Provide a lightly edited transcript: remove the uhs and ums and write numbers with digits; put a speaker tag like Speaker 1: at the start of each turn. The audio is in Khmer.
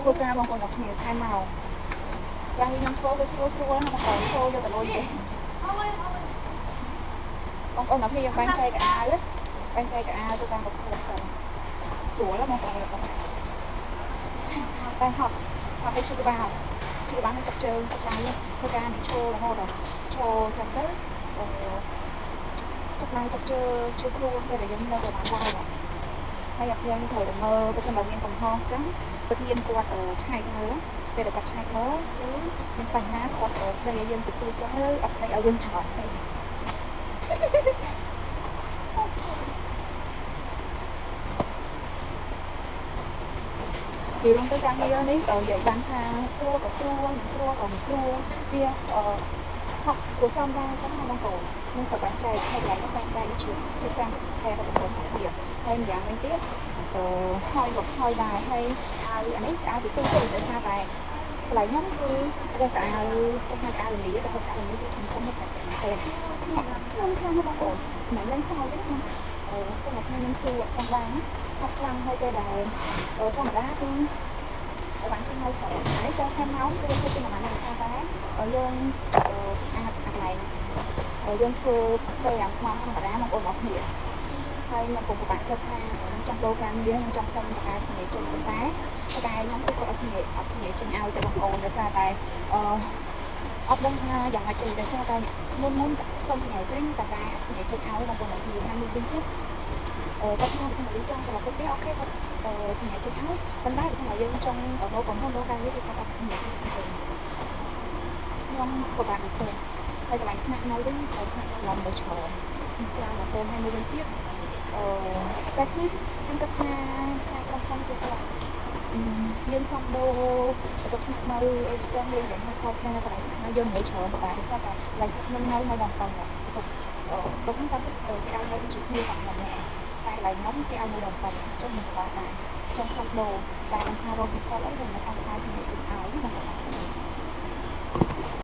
Speaker 1: ធ្វើការបងប្អូនអ្នកគ្នាថែមមកយ៉ាងខ្ញុំធ្វើវាស្រួលណាបងប្អូនចូលយកទៅលុយទេបងប្អូនអ្នកគ្នាយើងបែងចែកកៅអៅទៅតាមប្រភេទទៅស្រួលណាបងប្អូនតែហត់ឲ្យឈឺក្បាលនឹងចាប់ជើងចាប់ដៃធ្វើការនេះឈររហូតដល់ឈរចាំទៅចាប់ដៃចាប់ជើងជួយខ្លួនពេលដែលយើងនៅប្រហែលវ៉ាយហើយយើងត្រូវតែមើលបើសិនបើមានកំហុសអញ្ចឹងប្រធានគាត់ឆែកមើលពេលដែលគាត់ឆែកមើលគឺមានបញ្ហាគាត់ស្ដីឲ្យយើងទៅចឹងឬអត់ស្ដីឲ្យយើងច្រើនទេពីរំទៅការងារនេះនិយាយបានថាស្រួលក៏ស្រួលមិនស្រួលក៏មិនស្រួលវាហត់គួរសមយ៉ាងចឹងណាបងប្អូននឹងត្រូវបែងចែកហើយកន្លែងបែងចែកនេះជា30ខែរបស់បងប្អូនគ្នាហើយម្យ៉ាងវិញទៀតហើយក៏ហើយដែរហើយអានេះអាទីទូទៅដោយសារតែកន្លែងខ្ញុំគឺរកកៅអៅទៅហៅកៅអៅលីទៅហៅកៅអៅលីគឺខ្ញុំមិនតែខ្ញុំខ្លាំងបងប្អូនមិនឡើងសោទេខ្ញុំសម្រាប់ខ្ញុំសួរអត់ចង់បានណាអត់ខ្លាំងហើយទៅដែរធម្មតាគឺបានចេញមកច្រើនហើយទៅខាងម៉ោងគឺទៅជាប្រហែលណាសាដែរយើងសម្អាតកន្លែងយើងធ្វើទៅយ៉ាងម៉ោងធម្មតាបងប្អូនអរគ្នាហើយខ្ញុំពុំពិបាកចិត្តថាចង់ដូរការងារខ្ញុំចង់សុំប្រកាសសញ្ញាចេញប៉ុន្តែខ្ញុំគឺគាត់អត់សញ្ញាចេញឲ្យទៅបងប្អូនដោយសារតែអត់ដឹងថាយ៉ាងម៉េចទេដោយសារតែមុនសុំសញ្ញាចេញតែតែសញ្ញាចេញឲ្យបងប្អូនគ្នាហើយមួយវិញទៀតគាត់ថាសញ្ញាយើងចង់ទៅមកទេអូខេគាត់សញ្ញាចេញឲ្យប៉ុន្តែបើសិនជាយើងចង់មកកំហុសមកការងារគឺគាត់អត់សញ្ញាចេញឲ្យខ្ញុំពិបាកទៅហើយកន្លែងស្នាក់នៅវិញស្នាក់នៅឡំទៅច្រើនច្រើនមែនទែនហើយមួយវិញទៀតតែខ្លះខ្ញុំគិតថាការក្រុមហ៊ុនគឺគាត់យើងសំដូរបន្ទប់ស្នាក់នៅអីចឹងយើងយ៉ាងហោចណាស់កន្លែងស្នាក់នៅយើងមើលច្រើនបាទដោយសារតែកន្លែងស្នាក់នៅនៅដល់ប៉ុណ្ណឹងបន្ទប់ហ្នឹងគាត់គេឲ្យនៅជាគ្នាតែម្នាក់តែកន្លែងខ្ញុំគេឲ្យនៅដល់ប៉ុណ្ណឹងចុះមិនបានដែរចង់សំដូរតែអង្គការរកផលអីទៅមិនអង្គការសម្រាប់ចិត្តឲ្យណា